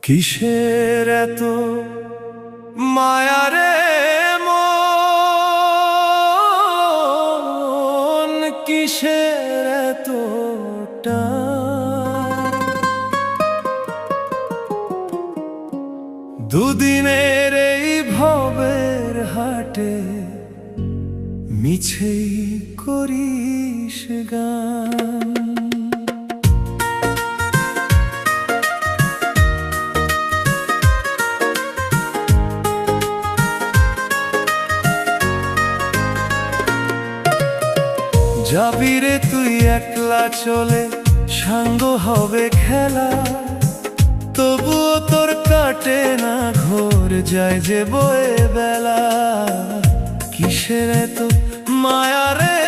কিসের এত মায়া রে মন, কিসের এত টান? দুদিনের এই ভবের হাটে মিছেই করিস গান। যাবি রে তুই একলা চলে, সাঙ্গ হবে খেলা, তবুও তোর কাটে না ঘোর, যায় যে বয়ে বেলা। কিসের এত মায়া রে